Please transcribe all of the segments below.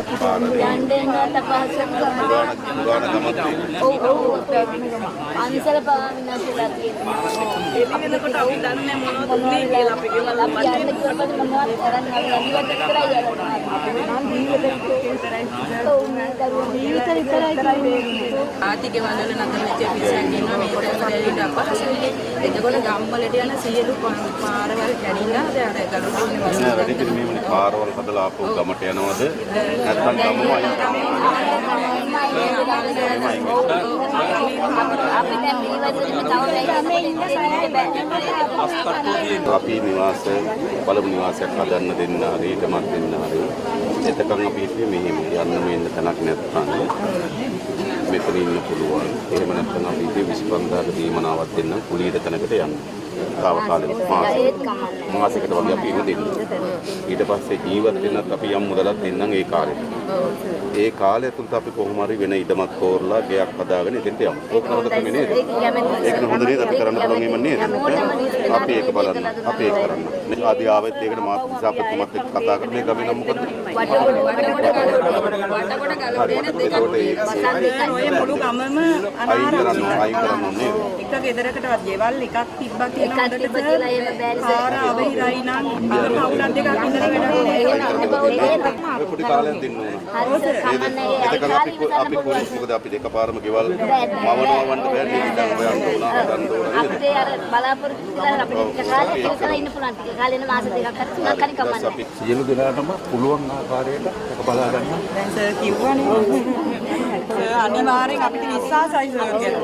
යන්නෙන්නත් අන්සල පාවිනාශලා තියෙනවා. එතකොට අපි දන්නේ මොනවද උනේ කියලා අපි ගෙවල් අපි යන්න කිව්වොත් මොනවද කරන්නේ නැතිවත් කරලා යනවා. ජීවිත විතරයි ආති ගෙවල් වල නතර වෙච්ච පිරිසක් ඉන්නවා මේ තැනට අපහසුයි. එතකොට ගම්වලට යන සියලු පාරවල් කැඩිලා දැන් අර ගලුනේ වැඩි මේ පාරවල් හදලා ආපහු ගමට යනවද නැත්නම් ගමම අයින් අපි නිවාස පළමු නිවාසයක් හදන්න දෙන්න හරි ඊටමත් දෙන්න හරි එතකන් අපි හිතුවේ මෙහෙම යන්න මෙන්න තැනක් නැත්නම් මෙතන ඉන්න පුළුවන් එහෙම නැත්නම් අපි හිතුවේ 25000ක දීමනාවක් දෙන්න කුලීට තැනකට යන්න තාවකාලික මාසයකට වගේ අපි ඉන්න දෙන්න ඊට පස්සේ ජීවත් වෙනත් අපි යම් මුදලක් දෙන්නම් ඒ කාලෙට ඒ කාලය තුලත් අපි කොහොම හරි වෙන ඉඩමක් තෝරලා ගෙයක් හදාගෙන එතෙන්ට යමු. ඕක නේද තමයි නේද? ඒක හොඳ නේද අපි කරන්න පුළුවන් එහෙම නේද? අපි ඒක බලන්න. අපි ඒක කරන්න. මේ ආදී ආවෙත් ඒකට මාත් දිසාපතිතුමත් එක්ක කතා කරලා මේ ගමේ නම් මොකද? ඔය මුළු ගමම අයින් කරන්න ඕනේ. එක ගෙදරකටවත් ගෙවල් එකක් තිබ්බා කියන හොඳටද පාර අවහිරයි නම් අර කවුලක් දෙකක් ඉඳලා වැඩක් පොඩි කාලෙන් දෙන්න ඕන. එතකන් අපි පොලිස් මොකද අපි දෙකපාරම ගෙවල් මවනවා වන්න බෑ නේද? ඉඳන් හොයන්න ඕන හදන්න ඕන. අපිට අර බලාපොරොත්තු කරලා අපිට කාලයක් ඉස්සරහ ඉන්න පුළුවන්. කාලෙන මාස දෙකක් හරි තුනක් හරි කමන්නේ. සියලු දෙනාටම පුළුවන් ආකාරයට එක බලා ගන්න. දැන් සර් කිව්වනේ අනිවාර්යෙන් අපිට විශ්වාසයි සර් කියලා.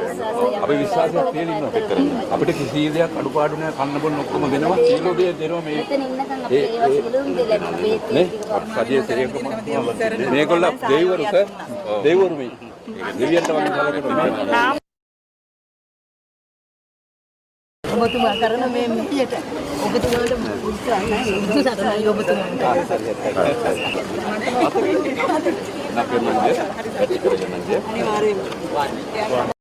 අපි විශ්වාසයක් තියෙන ඉන්නවා අපිට කරන්න. අපිට කිසි දෙයක් අඩුපාඩු නැහැ කන්න බොන්න ඔක්කොම දෙනවා. සියලු දේ දෙනවා මේ. මෙතන ඉන්නකම් අපිට ඒවා සියලුම දෙලක් නේ? සජේ සේරියකම මේගොල්ල දෙවිවරු සර්. දෙවිවරු මේ. දෙවියන්ට වගේ කලකට ඔබතුමා කරන මේ මිටියට ඔබතුමාට උත්සාහයි ඔබතුමාට අනිවාර්යයෙන්ම